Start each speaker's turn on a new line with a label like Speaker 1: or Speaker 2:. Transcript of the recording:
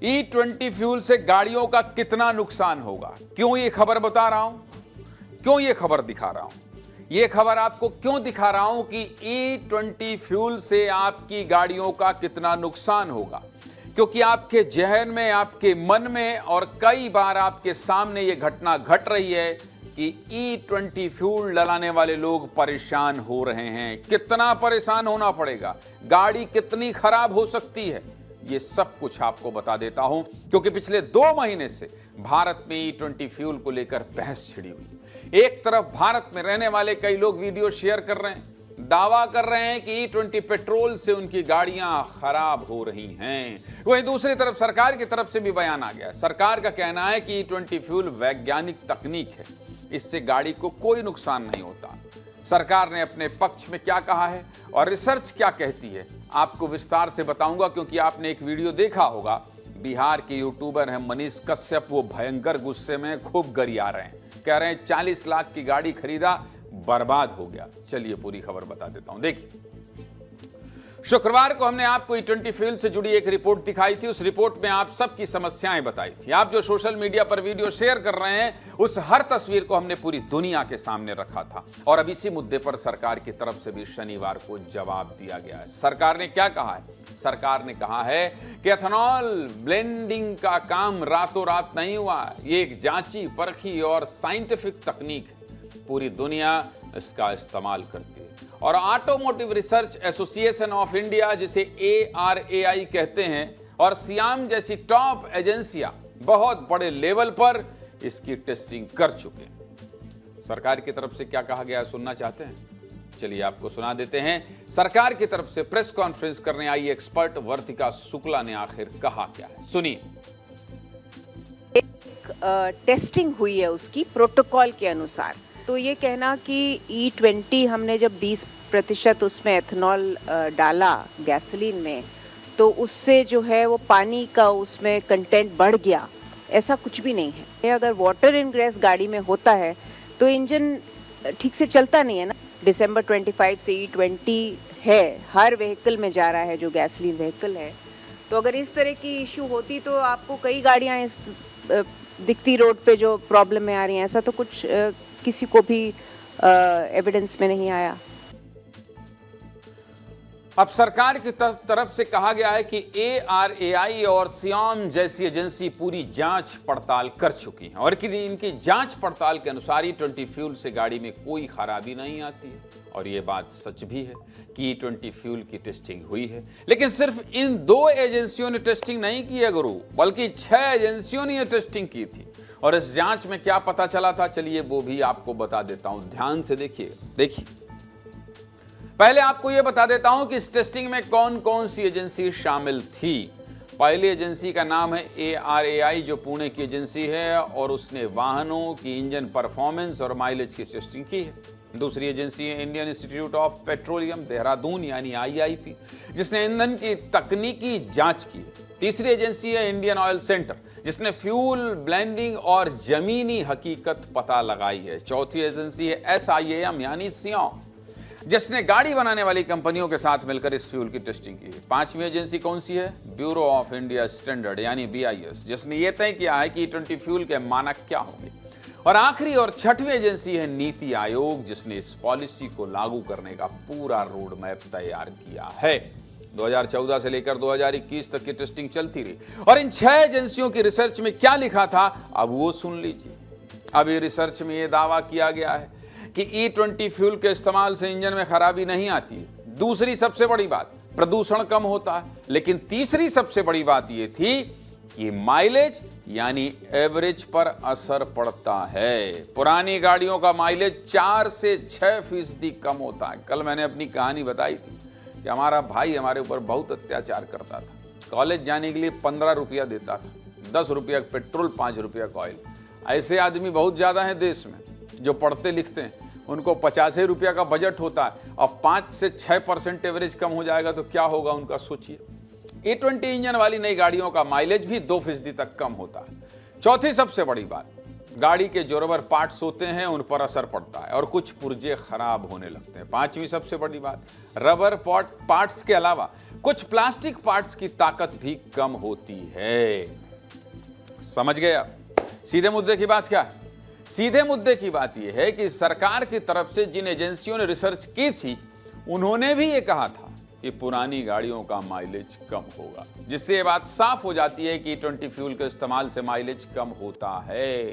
Speaker 1: E20 fuel से गाड़ियों का कितना नुकसान होगा। क्यों ये खबर बता रहा हूं, क्यों ये खबर दिखा रहा हूं, ये खबर आपको क्यों दिखा रहा हूं कि E20 फ्यूल से आपकी गाड़ियों का कितना नुकसान होगा। क्योंकि आपके जहन में, आपके मन में और कई बार आपके सामने ये घटना घट रही है कि E20 फ्यूल डलाने वाले लोग परेशान हो रहे हैं। कितना परेशान होना पड़ेगा, गाड़ी कितनी खराब हो सकती है, ये सब कुछ आपको बता देता हूं। क्योंकि पिछले 2 महीने से भारत में E20 फ्यूल को लेकर बहस छिड़ी हुई। एक तरफ भारत में रहने वाले कई लोग वीडियो शेयर कर रहे हैं, दावा कर रहे हैं कि E20 पेट्रोल से उनकी गाड़ियां खराब हो रही हैं। वहीं दूसरी तरफ सरकार की तरफ से भी बयान आ गया। सरकार का कहना है कि E20 फ्यूल वैज्ञानिक तकनीक है, इससे गाड़ी को कोई नुकसान नहीं होता। सरकार ने अपने पक्ष में क्या कहा है और रिसर्च क्या कहती है, आपको विस्तार से बताऊंगा। क्योंकि आपने एक वीडियो देखा होगा, बिहार के यूट्यूबर हैं मनीष कश्यप, वो भयंकर गुस्से में खूब गरिया रहे हैं, कह रहे हैं 40 लाख की गाड़ी खरीदा, बर्बाद हो गया। चलिए पूरी खबर बता देता हूं। देखिए, शुक्रवार को हमने आपको E20 फ्यूल से जुड़ी एक रिपोर्ट दिखाई थी। उस रिपोर्ट में आप सबकी समस्याएं बताई थी। आप जो सोशल मीडिया पर वीडियो शेयर कर रहे हैं, उस हर तस्वीर को हमने पूरी दुनिया के सामने रखा था। और अब इसी मुद्दे पर सरकार की तरफ से भी शनिवार को जवाब दिया गया है। सरकार ने क्या कहा है? सरकार ने कहा है कि एथेनॉल ब्लेंडिंग का काम रातों रात नहीं हुआ, ये एक जांची परखी और साइंटिफिक तकनीक है। पूरी दुनिया इसका इस्तेमाल करती है। और automotive research association of India, जिसे ARAI कहते हैं, और सियाम जैसी टॉप एजेंसियां बहुत बड़े लेवल पर इसकी टेस्टिंग कर चुके हैं। सरकार की तरफ से क्या कहा गया है, सुनना चाहते हैं? चलिए आपको सुना देते हैं। सरकार की तरफ से प्रेस कॉन्फ्रेंस करने आई एक्सपर्ट वर्तिका शुक्ला ने आखिर कहा क्या है, सुनिए।
Speaker 2: टेस्टिंग हुई है उसकी प्रोटोकॉल के अनुसार। तो ये कहना कि E20 हमने जब 20% उसमें एथेनॉल डाला गैसोलीन में, तो उससे जो है वो पानी का उसमें कंटेंट बढ़ गया, ऐसा कुछ भी नहीं है। अगर वाटर इनग्रेस गाड़ी में होता है तो इंजन ठीक से चलता नहीं है ना। दिसंबर 25 से E20 है, हर व्हीकल में जा रहा है जो गैसोलीन व्हीकल है। तो अगर इस तरह की इशू होती तो आपको कई गाड़ियां इस दिखती रोड पे जो प्रॉब्लम में आ रही हैं। ऐसा तो कुछ किसी को भी एविडेंस में नहीं आया।
Speaker 1: अब सरकार की तरफ से कहा गया है कि ARAI और सियाम जैसी एजेंसी पूरी जांच पड़ताल कर चुकी हैं और कि इनकी जांच पड़ताल के अनुसार E20 फ्यूल से गाड़ी में कोई खराबी नहीं आती है। और ये बात सच भी है कि E20 फ्यूल की टेस्टिंग हुई है। लेकिन सिर्फ इन 2 एजेंसियों ने टेस्टिंग नहीं की है गुरु, बल्कि 6 एजेंसियों ने यह टेस्टिंग की थी। और इस जांच में क्या पता चला था, चलिए वो भी आपको बता देता हूं, ध्यान से देखिए। पहले आपको यह बता देता हूं कि इस टेस्टिंग में कौन कौन सी एजेंसी शामिल थी। पहली एजेंसी का नाम है ARAI, जो पुणे की एजेंसी है और उसने वाहनों की इंजन परफॉर्मेंस और माइलेज की टेस्टिंग की है। दूसरी एजेंसी है Indian institute of petroleum Dehradun यानी IIP, जिसने ईंधन की तकनीकी जांच की है। तीसरी एजेंसी है इंडियन ऑयल सेंटर, जिसने फ्यूल ब्लेंडिंग और जमीनी हकीकत पता लगाई है। चौथी एजेंसी है SIAM यानी सियाम, जिसने गाड़ी बनाने वाली कंपनियों के साथ मिलकर इस फ्यूल की टेस्टिंग की है। पांचवी एजेंसी कौन सी है? ब्यूरो ऑफ इंडिया स्टैंडर्ड यानी BIS, जिसने ये तय किया है कि E20 फ्यूल के मानक क्या होंगे। और आखिरी और छठवीं एजेंसी है नीति आयोग, जिसने इस पॉलिसी को लागू करने का पूरा रोड मैप तैयार किया है। 2014 से लेकर 2021 तक की टेस्टिंग चलती रही। और इन 6 एजेंसियों की रिसर्च में क्या लिखा था, अब वो सुन लीजिए। अब ये रिसर्च में ये दावा किया गया है कि E20 फ्यूल के इस्तेमाल से इंजन में खराबी नहीं आती है। दूसरी सबसे बड़ी बात, प्रदूषण कम होता है। लेकिन तीसरी सबसे बड़ी बात ये थी कि माइलेज यानी एवरेज पर असर पड़ता है। पुरानी गाड़ियों का माइलेज 4 से 6% कम होता है। कल मैंने अपनी कहानी बताई थी कि हमारा भाई हमारे ऊपर बहुत अत्याचार करता था। कॉलेज जाने के लिए 15 रुपया देता था, 10 रुपया पेट्रोल, 5 रुपया का ऑयल। ऐसे आदमी बहुत ज़्यादा हैं देश में जो पढ़ते लिखते हैं, उनको 50 रुपया का बजट होता है और 5 से 6% एवरेज कम हो जाएगा तो क्या होगा उनका, सोचिए। E20 इंजन वाली नई गाड़ियों का माइलेज भी 2% तक कम होता है। चौथी सबसे बड़ी बात, गाड़ी के जो रबर पार्ट्स होते हैं उन पर असर पड़ता है और कुछ पुर्जे खराब होने लगते हैं। पांचवी सबसे बड़ी बात, रबर पार्ट्स के अलावा कुछ प्लास्टिक पार्ट्स की ताकत भी कम होती है। समझ गए आप? सीधे मुद्दे की बात क्या है? सीधे मुद्दे की बात यह है कि सरकार की तरफ से जिन एजेंसियों ने रिसर्च की थी उन्होंने भी ये कहा था कि पुरानी गाड़ियों का माइलेज कम होगा, जिससे ये बात साफ हो जाती है कि E20 फ्यूल के इस्तेमाल से माइलेज कम होता है।